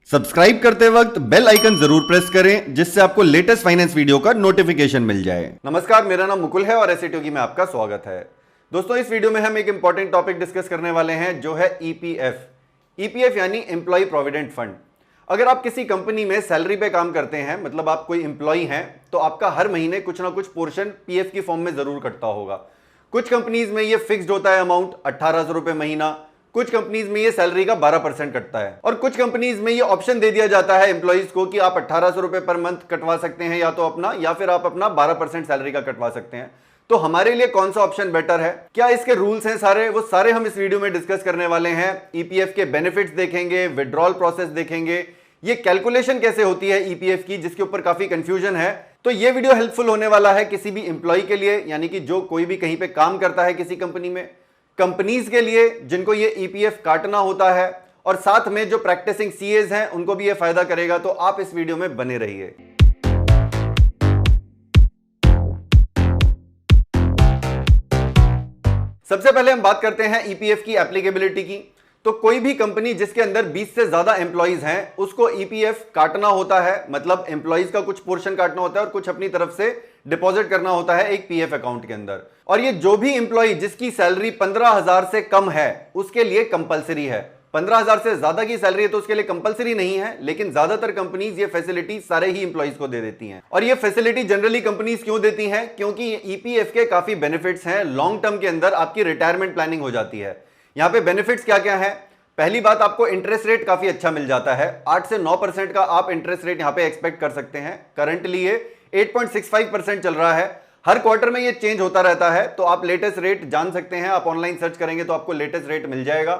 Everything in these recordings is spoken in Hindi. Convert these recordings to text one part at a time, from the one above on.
सब्सक्राइब करते वक्त बेल आइकन जरूर प्रेस करें जिससे आपको लेटेस्ट फाइनेंस वीडियो का नोटिफिकेशन मिल जाए। नमस्कार, मेरा नाम मुकुल है और एसईटी में आपका स्वागत है। दोस्तों, इस वीडियो में हम एक इंपॉर्टेंट टॉपिक डिस्कस करने वाले हैं जो है ईपीएफ। ईपीएफ यानी एम्प्लॉय प्रोविडेंट फंड। अगर आप किसी कंपनी में सैलरी पे काम करते हैं, मतलब आप कोई एम्प्लॉय हैं, तो आपका हर महीने कुछ ना कुछ पोर्शन पीएफ की फॉर्म में जरूर कटता होगा। कुछ कंपनीज में ये फिक्स्ड होता है अमाउंट 1800 रुपए महीना, कुछ कंपनीज में ये सैलरी का 12% कटता है और कुछ कंपनीज में ये ऑप्शन दे दिया जाता है एम्प्लॉइज को कि आप 1800 रुपए पर मंथ कटवा सकते हैं या फिर आप अपना 12% सैलरी का कटवा सकते हैं। तो हमारे लिए कौन सा ऑप्शन बेटर है, क्या इसके रूल्स हैं सारे, वो सारे हम इस वीडियो में डिस्कस करने वाले हैं। ईपीएफ के बेनिफिट्स देखेंगे, विड्रॉल प्रोसेस देखेंगे, ये कैलकुलेशन कैसे होती है ईपीएफ की, जिसके ऊपर काफी कंफ्यूजन है। तो ये वीडियो हेल्पफुल होने वाला है किसी भी एम्प्लॉय के लिए, यानी कि जो कोई भी कहीं पे काम करता है किसी कंपनी में, कंपनीज के लिए जिनको ये ईपीएफ काटना होता है, और साथ में जो प्रैक्टिसिंग सीएज हैं उनको भी ये फायदा करेगा। तो आप इस वीडियो में बने रहिए। सबसे पहले हम बात करते हैं ईपीएफ की एप्लीकेबिलिटी की। तो कोई भी कंपनी जिसके अंदर 20 से ज्यादा एम्प्लॉइज हैं उसको ईपीएफ काटना होता है, मतलब एम्प्लॉइज का कुछ पोर्शन काटना होता है और कुछ अपनी तरफ से डिपॉजिट करना होता है एक पीएफ अकाउंट के अंदर। और ये जो भी एम्प्लॉय जिसकी सैलरी 15,000 से कम है उसके लिए कंपलसरी है। 15,000 से ज्यादा की सैलरी है तो उसके लिए कंपलसरी नहीं है, लेकिन ज्यादातर कंपनीज ये फैसिलिटी सारे ही एम्प्लॉइज को दे देती हैं। और ये फैसिलिटी जनरली कंपनीज क्यों देती हैं? क्योंकि ईपीएफ के काफी बेनिफिट्स हैं। लॉन्ग टर्म के अंदर आपकी रिटायरमेंट प्लानिंग हो जाती है। यहाँ पे बेनिफिट्स क्या क्या है? पहली बात, आपको इंटरेस्ट रेट काफी अच्छा मिल जाता है। 8 से 9% का आप इंटरेस्ट रेट यहाँ पे एक्सपेक्ट कर सकते हैं। करंटली ये 8.65% चल रहा है। हर क्वार्टर में ये चेंज होता रहता है, तो आप लेटेस्ट रेट जान सकते हैं। आप ऑनलाइन सर्च करेंगे तो आपको लेटेस्ट रेट मिल जाएगा।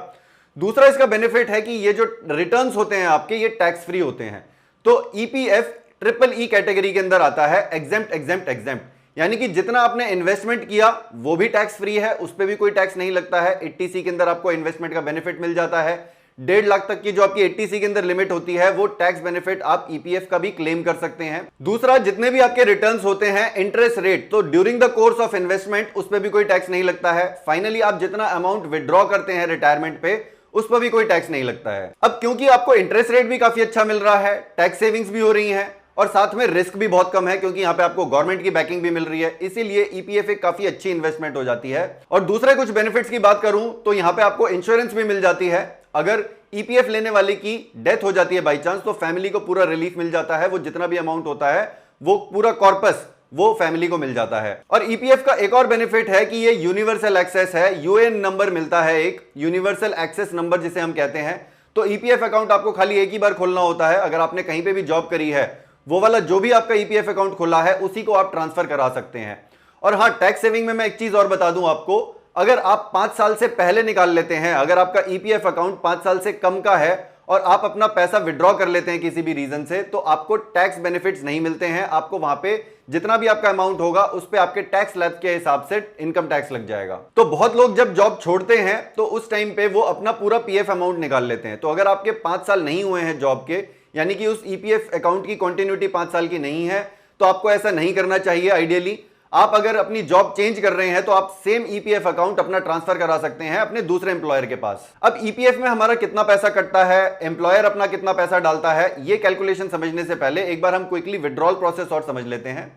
दूसरा इसका बेनिफिट है कि ये जो रिटर्न्स होते हैं आपके, ये टैक्स फ्री होते हैं। तो ईपीएफ ट्रिपल ई कैटेगरी के अंदर आता है, एग्जेम्प्ट एग्जेम्प्ट एग्जेम्प्ट, यानी कि जितना आपने इन्वेस्टमेंट किया वो भी टैक्स फ्री है, उस पर भी कोई टैक्स नहीं लगता है। 80C के अंदर आपको इन्वेस्टमेंट का बेनिफिट मिल जाता है। 1.5 लाख तक की जो आपकी 80C के अंदर लिमिट होती है वो टैक्स बेनिफिट आप ईपीएफ का भी क्लेम कर सकते हैं। दूसरा, जितने भी आपके रिटर्न्स होते हैं, इंटरेस्ट रेट, तो during the course of investment उस पर भी कोई टैक्स नहीं लगता है। फाइनली आप जितना अमाउंट विड्रॉ करते हैं रिटायरमेंट पे, उस पर भी कोई टैक्स नहीं लगता है। अब क्योंकि आपको इंटरेस्ट रेट भी काफी अच्छा मिल रहा है, टैक्स सेविंग्स भी हो रही है और साथ में रिस्क भी बहुत कम है, क्योंकि यहाँ पे आपको गवर्नमेंट की बैकिंग भी मिल रही है, इसीलिए ईपीएफ एक काफी अच्छी इन्वेस्टमेंट हो जाती है। और दूसरे कुछ बेनिफिट्स की बात करूं तो यहाँ पे आपको इंश्योरेंस भी मिल जाती है। अगर ईपीएफ लेने वाले की डेथ हो जाती है बाई चांस, तो फैमिली को पूरा रिलीफ मिल जाता है। वो जितना भी अमाउंट होता है वो पूरा कॉर्पस वो फैमिली को मिल जाता है। और ईपीएफ का एक और बेनिफिट है कि ये यूनिवर्सल एक्सेस है। यूएएन नंबर मिलता है, एक यूनिवर्सल एक्सेस नंबर जिसे हम कहते हैं। तो ईपीएफ अकाउंट आपको खाली एक ही बार खोलना होता है। अगर आपने कहीं पे भी जॉब करी है, वो वाला जो भी आपका ईपीएफ अकाउंट खोला है उसी को आप ट्रांसफर करा सकते हैं। और हाँ, टैक्स सेविंग में मैं एक चीज और बता दूं आपको, अगर आप 5 साल से पहले निकाल लेते हैं, अगर आपका ईपीएफ अकाउंट 5 साल से कम का है और आप अपना पैसा विड्रॉ कर लेते हैं किसी भी रीजन से, तो आपको टैक्स बेनिफिट्स नहीं मिलते हैं। आपको वहां पे जितना भी आपका अमाउंट होगा उस पे आपके टैक्स स्लैब के हिसाब से इनकम टैक्स लग जाएगा। तो बहुत लोग जब जॉब छोड़ते हैं तो उस टाइम पे वो अपना पूरा पीएफ अमाउंट निकाल लेते हैं। तो अगर आपके 5 साल नहीं हुए हैं जॉब के, यानी कि उस ईपीएफ अकाउंट की कंटिन्यूटी 5 साल की नहीं है, तो आपको ऐसा नहीं करना चाहिए। आइडियली आप अगर अपनी जॉब चेंज कर रहे हैं तो आप सेम ईपीएफ अकाउंट अपना ट्रांसफर करा सकते हैं अपने दूसरे एम्प्लॉयर के पास। अब ईपीएफ में हमारा कितना पैसा कटता है, एम्प्लॉयर अपना कितना पैसा डालता है, ये कैलकुलेशन समझने से पहले एक बार हम क्विकली विड्रॉल प्रोसेस और समझ लेते हैं।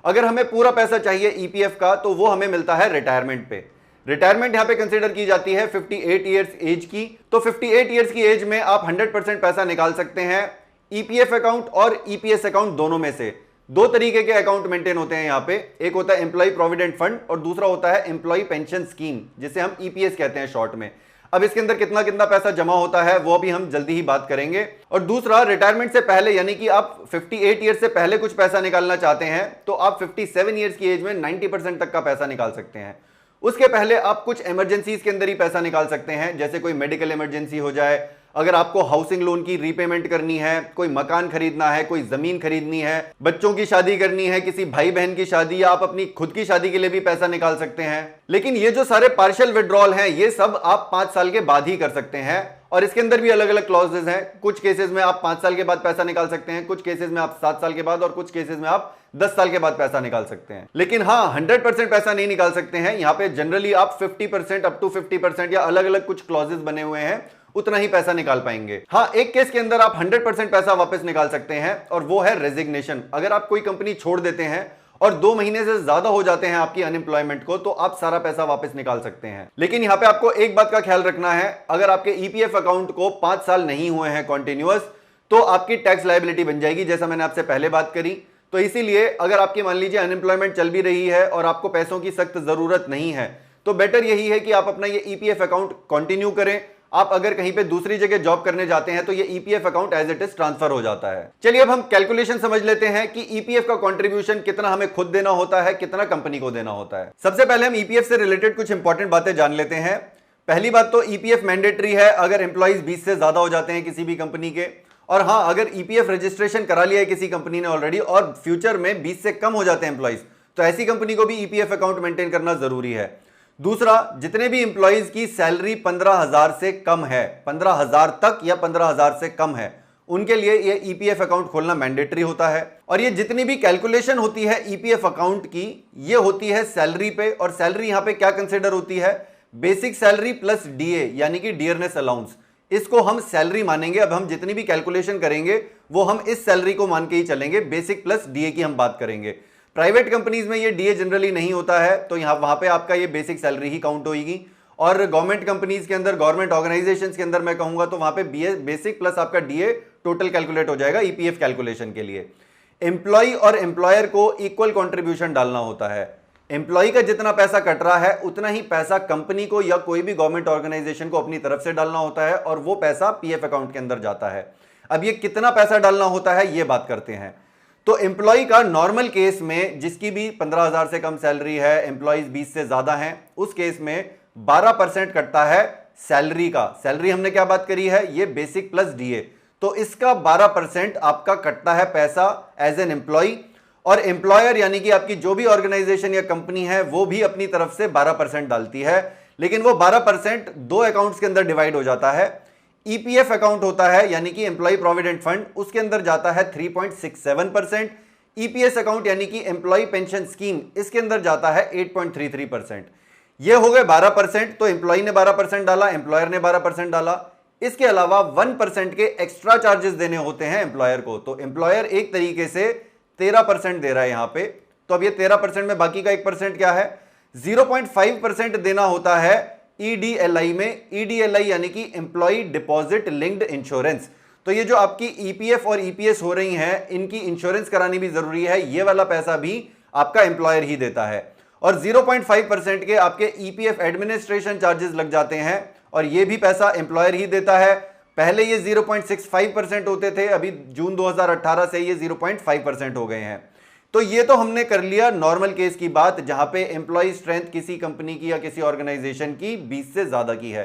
अगर हमें पूरा पैसा चाहिए ईपीएफ का, तो वो हमें मिलता है रिटायरमेंट पे। रिटायरमेंट यहां पे कंसीडर की जाती है 58 ईयर्स एज की। तो 58 ईयर्स की एज में आप 100% पैसा निकाल सकते हैं ईपीएफ अकाउंट और ईपीएस अकाउंट दोनों में से। दो तरीके के अकाउंट मेंटेन होते हैं यहाँ पे, एक होता है एम्प्लॉय प्रोविडेंट फंड और दूसरा होता है एम्प्लॉय पेंशन स्कीम, जिसे हम ईपीएस कहते हैं शॉर्ट में। अब इसके अंदर कितना कितना पैसा जमा होता है वो भी हम जल्दी ही बात करेंगे। और दूसरा, रिटायरमेंट से पहले, यानी कि आप 58 ईयर्स से पहले कुछ पैसा निकालना चाहते हैं तो आप 57 ईयर्स की एज में 90% तक का पैसा निकाल सकते हैं। उसके पहले आप कुछ इमरजेंसीज के अंदर ही पैसा निकाल सकते हैं, जैसे कोई मेडिकल इमरजेंसी हो जाए, अगर आपको हाउसिंग लोन की रीपेमेंट करनी है, कोई मकान खरीदना है, कोई जमीन खरीदनी है, बच्चों की शादी करनी है, किसी भाई बहन की शादी, या आप अपनी खुद की शादी के लिए भी पैसा निकाल सकते हैं। लेकिन ये जो सारे पार्शियल विड्रॉल हैं, ये सब आप 5 साल के बाद ही कर सकते हैं। और इसके अंदर भी अलग अलग क्लॉजेस हैं। कुछ केसेस में आप 5 साल के बाद पैसा निकाल सकते हैं, कुछ केसेस में आप 7 साल के बाद, और कुछ केसेस में आप 10 साल के बाद पैसा निकाल सकते हैं। लेकिन हाँ, 100% पैसा नहीं निकाल सकते हैं। यहाँ पे जनरली आप 50% अप टू 50% या अलग अलग कुछ क्लॉजेस बने हुए हैं, उतना ही पैसा निकाल पाएंगे। हाँ, एक केस के अंदर आप 100% पैसा वापस निकाल सकते हैं और वो है रेजिग्नेशन। अगर आप कोई कंपनी छोड़ देते हैं और 2 महीने से ज्यादा हो जाते हैं आपकी अनएम्प्लॉयमेंट को, तो आप सारा पैसा वापस निकाल सकते हैं। लेकिन यहां पे आपको एक बात का ख्याल रखना है, अगर आपके ईपीएफ अकाउंट को 5 साल नहीं हुए हैं कॉन्टिन्यूअस, तो आपकी टैक्स लायबिलिटी बन जाएगी, जैसा मैंने आपसे पहले बात करी। तो इसीलिए अगर आपकी मान लीजिए अनएम्प्लॉयमेंट चल भी रही है और आपको पैसों की सख्त जरूरत नहीं है, तो बेटर यही है कि आप अपना ये ईपीएफ अकाउंट कंटिन्यू करें। आप अगर कहीं पे दूसरी जगह जॉब करने जाते हैं तो ये EPF account as it is transfer हो जाता है। चलिए अब हम कैलकुलेशन समझ लेते हैं कि ईपीएफ का कंट्रीब्यूशन कितना हमें खुद देना होता है, कितना कंपनी को देना होता है। सबसे पहले हम ईपीएफ से रिलेटेड कुछ इंपॉर्टेंट बातें जान लेते हैं। पहली बात तो ईपीएफ मैंडेटरी है अगर एम्प्लॉइज 20 से ज्यादा हो जाते हैं किसी भी कंपनी के। और हाँ, अगर ईपीएफ रजिस्ट्रेशन करा लिया है किसी कंपनी ने ऑलरेडी और फ्यूचर में 20 से कम हो जाते हैं एम्प्लॉइज, तो ऐसी कंपनी को भी ईपीएफ अकाउंट मेंटेन करना जरूरी है। दूसरा, जितने भी एम्प्लॉइज की सैलरी 15,000 से कम है, 15,000 तक या 15,000 से कम है, उनके लिए ये ईपीएफ अकाउंट खोलना मैंडेटरी होता है। और ये जितनी भी कैलकुलेशन होती है ईपीएफ अकाउंट की, ये होती है सैलरी पे। और सैलरी यहां पे क्या कंसिडर होती है? बेसिक सैलरी प्लस डीए यानी कि डियरनेस अलाउंस, इसको हम सैलरी मानेंगे। अब हम जितनी भी कैलकुलेशन करेंगे वो हम इस सैलरी को मान के ही चलेंगे, बेसिक प्लस डीए की हम बात करेंगे। प्राइवेट कंपनीज में ये डीए जनरली नहीं होता है, तो यहां वहां पे आपका ये बेसिक सैलरी ही काउंट होगी। और गवर्नमेंट कंपनीज के अंदर, गवर्नमेंट ऑर्गेनाइजेशंस के अंदर मैं कहूंगा तो वहां पे बेसिक प्लस आपका डीए टोटल कैलकुलेट हो जाएगा ईपीएफ कैलकुलेशन के लिए। एम्प्लॉय और एम्प्लॉयर को इक्वल कंट्रीब्यूशन डालना होता है। एम्प्लॉय का जितना पैसा कट रहा है उतना ही पैसा कंपनी को या कोई भी गवर्नमेंट ऑर्गेनाइजेशन को अपनी तरफ से डालना होता है और वो पैसा पीएफ अकाउंट के अंदर जाता है। अब ये कितना पैसा डालना होता है ये बात करते हैं। तो एम्प्लॉय का नॉर्मल केस में, जिसकी भी 15,000 से कम सैलरी है, एम्प्लॉइज 20 से ज्यादा हैं, उस केस में 12% कटता है सैलरी का। सैलरी हमने क्या बात करी है? ये बेसिक प्लस डीए। तो इसका 12% आपका कटता है पैसा एज एन एम्प्लॉय। और एम्प्लॉयर यानी कि आपकी जो भी ऑर्गेनाइजेशन या कंपनी है वो भी अपनी तरफ से 12% डालती है। लेकिन वो 12% दो अकाउंट्स के अंदर डिवाइड हो जाता है। ईपीएफ अकाउंट होता है यानी कि एम्प्लॉय प्रोविडेंट फंड, उसके अंदर जाता है 3.67%। ईपीएस अकाउंट यानी कि एम्प्लॉय पेंशन स्कीम, इसके अंदर जाता है 8.33%। ये हो गए 12%। तो एम्प्लॉय ने 12% डाला, एम्प्लॉयर ने 12% डाला। इसके अलावा 1% के एक्स्ट्रा चार्जेस देने होते हैं एम्प्लॉयर को। तो एम्प्लॉयर एक तरीके से 13% दे रहा है यहां पे। तो अब ये 13% में बाकी का 1% क्या है? 0.5% देना होता है ईडीएलआई में। ईडीएलआई यानी कि एम्प्लॉय डिपॉजिट लिंक्ड इंश्योरेंस। तो ये जो आपकी ईपीएफ और ईपीएस हो रही हैं, इनकी इंश्योरेंस करानी भी जरूरी है। ये वाला पैसा भी आपका एम्प्लॉयर ही देता है। और 0.5% के आपके ईपीएफ एडमिनिस्ट्रेशन चार्जेस लग जाते हैं और ये भी पैसा एम्प्लॉयर ही देता है। पहले ये 0.65% होते थे, अभी जून 2018 से ये 0.5% हो गए हैं। तो ये तो हमने कर लिया नॉर्मल केस की बात, जहां पे एम्प्लॉय स्ट्रेंथ किसी कंपनी की या किसी ऑर्गेनाइजेशन की 20 से ज्यादा की है।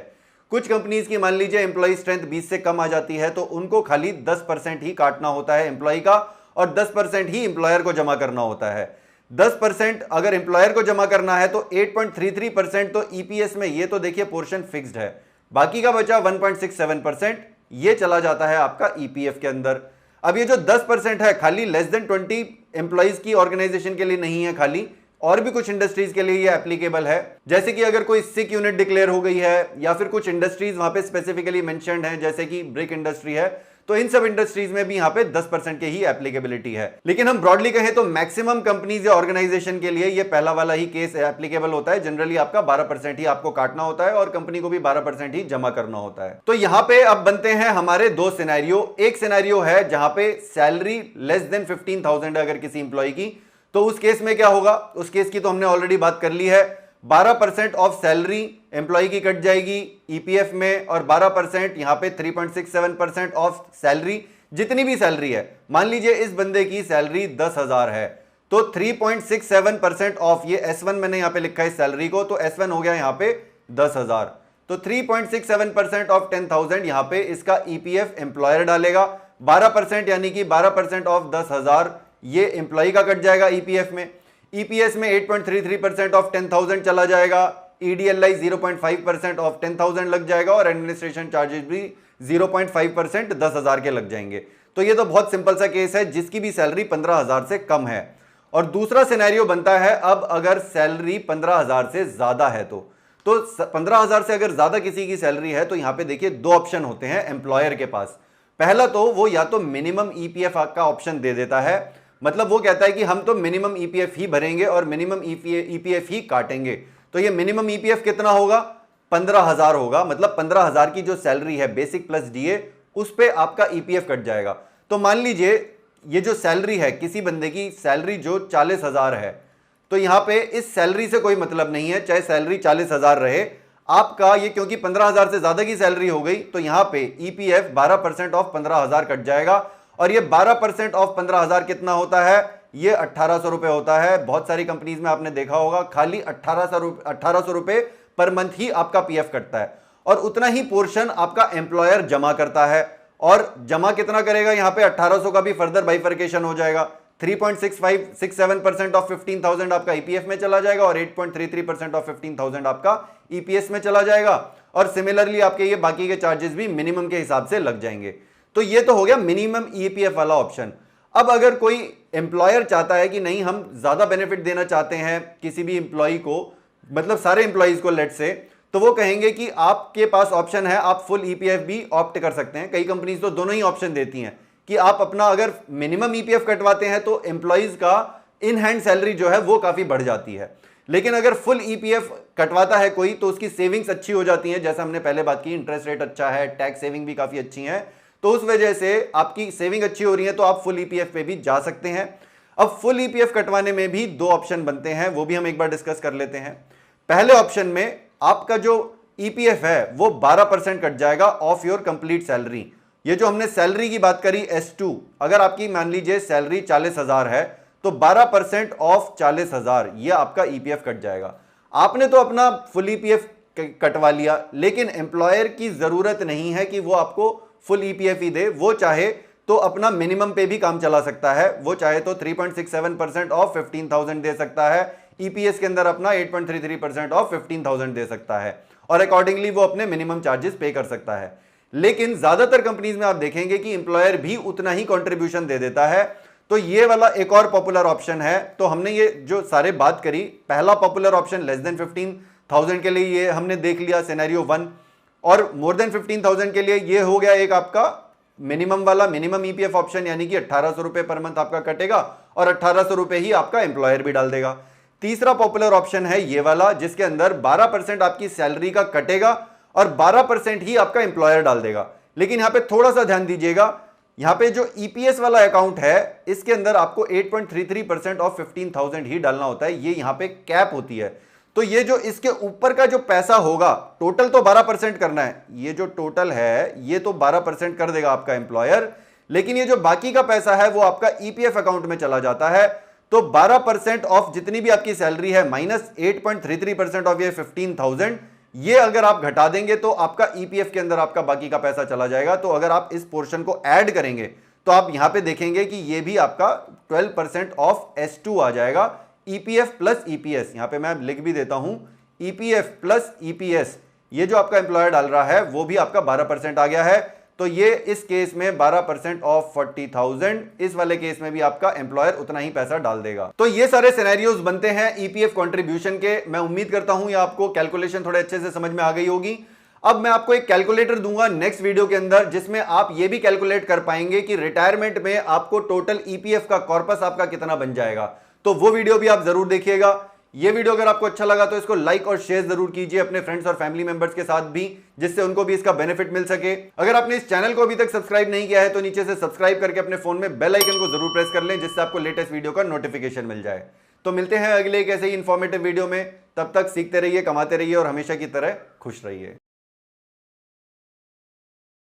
कुछ कंपनीज की मान लीजिए एम्प्लॉय स्ट्रेंथ 20 से कम आ जाती है, तो उनको खाली 10% ही काटना होता है एम्प्लॉय का और 10% ही एम्प्लॉयर को जमा करना होता है। 10% अगर एम्प्लॉयर को जमा करना है तो 8.33% तो ईपीएस में, ये तो देखिए पोर्शन फिक्स्ड है। बाकी का बचा 1.67%, ये चला जाता है आपका ईपीएफ के अंदर। अब ये जो 10% है खाली लेस देन 20 एम्प्लॉइज की ऑर्गेनाइजेशन के लिए नहीं है खाली, और भी कुछ इंडस्ट्रीज के लिए ये एप्लीकेबल है। जैसे कि अगर कोई सिक यूनिट डिक्लेयर हो गई है या फिर कुछ इंडस्ट्रीज वहां पे स्पेसिफिकली मेंशन्ड है, जैसे कि ब्रिक इंडस्ट्री है, तो इन सब इंडस्ट्रीज में भी यहां पे 10% के ही एप्लीकेबिलिटी है। लेकिन हम ब्रॉडली कहें तो मैक्सिमम कंपनीज या ऑर्गेनाइजेशन के लिए ये पहला वाला ही केस एप्लीकेबल होता है। जनरली आपका 12% ही आपको काटना होता है और कंपनी को भी 12% ही जमा करना होता है। तो यहां पे अब बनते हैं हमारे दो सिनेरियो। एक सिनेरियो है जहां पे सैलरी लेस देन 15,000 अगर किसी इंप्लॉय की, तो उस केस में क्या होगा? उस केस की तो हमने ऑलरेडी बात कर ली है। 12% ऑफ सैलरी एम्प्लॉय की कट जाएगी ईपीएफ में और 12% यहां पे 3.67% ऑफ सैलरी, जितनी भी सैलरी है। मान लीजिए इस बंदे की सैलरी 10,000 है, तो 3.67% ऑफ, ये S1 मैंने यहां पे लिखा है सैलरी को, तो S1 हो गया यहां पे 10,000। तो 3.67% ऑफ 10,000 यहां पे इसका ईपीएफ एम्प्लॉयर डालेगा। 12% यानी कि 12% ऑफ 10,000 ये एम्प्लॉय का कट जाएगा ईपीएफ में। ईपीएस में 8.33% ऑफ 10,000 चला जाएगा। ईडीएलआई 0.5% ऑफ 10,000 लग जाएगा और एडमिनिस्ट्रेशन चार्जेस भी 0.5% 10,000 के लग जाएंगे। तो ये तो बहुत सिंपल सा केस है जिसकी भी सैलरी 15,000 से कम है। और दूसरा सिनेरियो बनता है अब अगर सैलरी 15,000 से ज्यादा है तो 15,000 से अगर ज्यादा किसी की सैलरी है तो यहां पे देखिए दो ऑप्शन होते हैं एम्प्लॉयर के पास। पहला तो वो या तो मिनिमम ईपीएफ का ऑप्शन दे देता है, मतलब वो कहता है कि हम तो मिनिमम ईपीएफ ही भरेंगे और मिनिमम ईपीएफ ही काटेंगे। तो ये मिनिमम ईपीएफ कितना होगा, 15,000 होगा, मतलब 15,000 की जो सैलरी है बेसिक प्लस डीए उस पे आपका ईपीएफ कट जाएगा। तो मान लीजिए ये जो सैलरी है, किसी बंदे की सैलरी जो 40,000 है, तो यहां पे इस सैलरी से कोई मतलब नहीं है, चाहे सैलरी 40,000 रहे आपका, ये क्योंकि 15,000 से ज्यादा की सैलरी हो गई तो यहां पे ईपीएफ 12% ऑफ 15,000 कट जाएगा। और ये 12% ऑफ 15,000 कितना होता है, ये 1,800 रुपए होता है। बहुत सारी कंपनीज में आपने देखा होगा खाली 1,800 रुपए पर मंथ ही आपका पीएफ कटता है, और उतना ही पोर्शन आपका एम्प्लॉयर जमा करता है। और जमा कितना करेगा, यहां पे 1,800 का भी फर्दर बाइफर्केशन हो जाएगा। 3.6567% ऑफ 15,000 आपका ईपीएफ में चला जाएगा और 8.33% ऑफ 15,000 आपका ईपीएस में चला जाएगा। और सिमिलरली आपके ये बाकी के चार्जेस भी मिनिमम के हिसाब से लग जाएंगे। तो ये तो हो गया मिनिमम ईपीएफ वाला ऑप्शन। अब अगर कोई एम्प्लॉयर चाहता है कि नहीं हम ज्यादा बेनिफिट देना चाहते हैं किसी भी एम्प्लॉय को, मतलब सारे एम्प्लॉइज को लेट से, तो वो कहेंगे कि आपके पास ऑप्शन है, आप फुल ईपीएफ भी ऑप्ट कर सकते हैं। कई कंपनीज तो दोनों ही ऑप्शन देती हैं कि आप अपना अगर मिनिमम ईपीएफ कटवाते हैं तो एम्प्लॉइज का इन हैंड सैलरी जो है वो काफी बढ़ जाती है, लेकिन अगर फुल ईपीएफ कटवाता है कोई तो उसकी सेविंग्स अच्छी हो जाती है। जैसा हमने पहले बात की, इंटरेस्ट रेट अच्छा है, टैक्स सेविंग भी काफी अच्छी है, तो उस वजह से आपकी सेविंग अच्छी हो रही है तो आप फुल ईपीएफ पे भी जा सकते हैं। अब फुल ईपीएफ कटवाने में भी दो ऑप्शन बनते हैं, वो भी हम एक बार डिस्कस कर लेते हैं। पहले ऑप्शन में आपका जो ईपीएफ है वो 12% कट जाएगा ऑफ योर कंप्लीट सैलरी। ये जो हमने सैलरी की बात करी S2, अगर आपकी मान लीजिए सैलरी 40,000 है तो 12% ऑफ 40,000 ये आपका ईपीएफ कट जाएगा। आपने तो अपना फुल ईपीएफ कटवा लिया, लेकिन एम्प्लॉयर की जरूरत नहीं है कि वो आपको फुल ईपीएफ ही दे, वो चाहे तो अपना मिनिमम पे भी काम चला सकता है। वो चाहे तो 3.67% ऑफ 15,000 दे सकता है, ईपीएस के अंदर अपना 8.33% ऑफ 15,000 दे सकता है, और अकॉर्डिंगली वो अपने मिनिमम चार्जेस पे कर सकता है। लेकिन ज्यादातर कंपनीज में आप देखेंगे कि एम्प्लॉयर भी उतना ही कंट्रीब्यूशन दे देता है। तो ये वाला एक और पॉपुलर ऑप्शन है। तो हमने ये जो सारे बात करी, पहला पॉपुलर ऑप्शन लेस देन 15,000 के लिए ये हमने देख लिया सिनेरियो 1, और मोर देन 15,000 के लिए ये हो गया एक आपका मिनिमम वाला मिनिमम ईपीएफ ऑप्शन, यानी कि 1,800 रुपए पर मंथ आपका कटेगा और 1,800 रुपए ही आपका एम्प्लॉयर भी डाल देगा। तीसरा पॉपुलर ऑप्शन है ये वाला, जिसके अंदर 12% आपकी सैलरी का कटेगा और 12% ही आपका एम्प्लॉयर डाल देगा। लेकिन यहां पे थोड़ा सा ध्यान दीजिएगा, यहां पे जो ईपीएस वाला अकाउंट है इसके अंदर आपको 8.33% ऑफ 15,000 ही डालना होता है, ये यहां पे कैप होती है। तो ये जो इसके ऊपर का जो पैसा होगा, टोटल तो 12% करना है, ये जो टोटल है ये तो 12% कर देगा आपका एम्प्लॉयर, लेकिन ये जो बाकी का पैसा है वो आपका ईपीएफ अकाउंट में चला जाता है। तो 12% ऑफ जितनी भी आपकी सैलरी है माइनस 8.33% ऑफ ये 15,000, ये अगर आप घटा देंगे तो आपका ईपीएफ के अंदर आपका बाकी का पैसा चला जाएगा। तो अगर आप इस पोर्शन को ऐड करेंगे तो आप यहां पे देखेंगे कि ये भी आपका 12% ऑफ S2 आ जाएगा, ईपीएफ प्लस ईपीएस। यहां पे मैं लिख भी देता हूं, ईपीएफ प्लस ईपीएस, ये जो आपका एम्प्लॉयर डाल रहा है वो भी आपका 12% आ गया है। तो ये इस केस में 12% ऑफ 40,000, इस वाले केस में भी आपका एम्प्लॉयर उतना ही पैसा डाल देगा। तो ये सारे सिनेरियोज बनते हैं ईपीएफ कंट्रीब्यूशन के। मैं उम्मीद करता हूं ये आपको कैलकुलेशन थोड़े अच्छे से समझ में आ गई होगी। अब मैं आपको एक कैलकुलेटर दूंगा नेक्स्ट वीडियो के अंदर, जिसमें आप ये भी कैलकुलेट कर पाएंगे कि रिटायरमेंट में आपको टोटल ईपीएफ का कॉर्पस आपका कितना बन जाएगा। तो वो वीडियो भी आप जरूर देखिएगा। ये वीडियो अगर आपको अच्छा लगा तो इसको लाइक और शेयर जरूर कीजिए अपने फ्रेंड्स और फैमिली मेंबर्स के साथ भी, जिससे उनको भी इसका बेनिफिट मिल सके। अगर आपने इस चैनल को अभी तक सब्सक्राइब नहीं किया है तो नीचे से सब्सक्राइब करके अपने फोन में बेल आइकन को जरूर प्रेस कर लें, जिससे आपको लेटेस्ट वीडियो का नोटिफिकेशन मिल जाए। तो मिलते हैं अगले एक ऐसे ही इंफॉर्मेटिव वीडियो में, तब तक सीखते रहिए, कमाते रहिए और हमेशा की तरह खुश रहिए।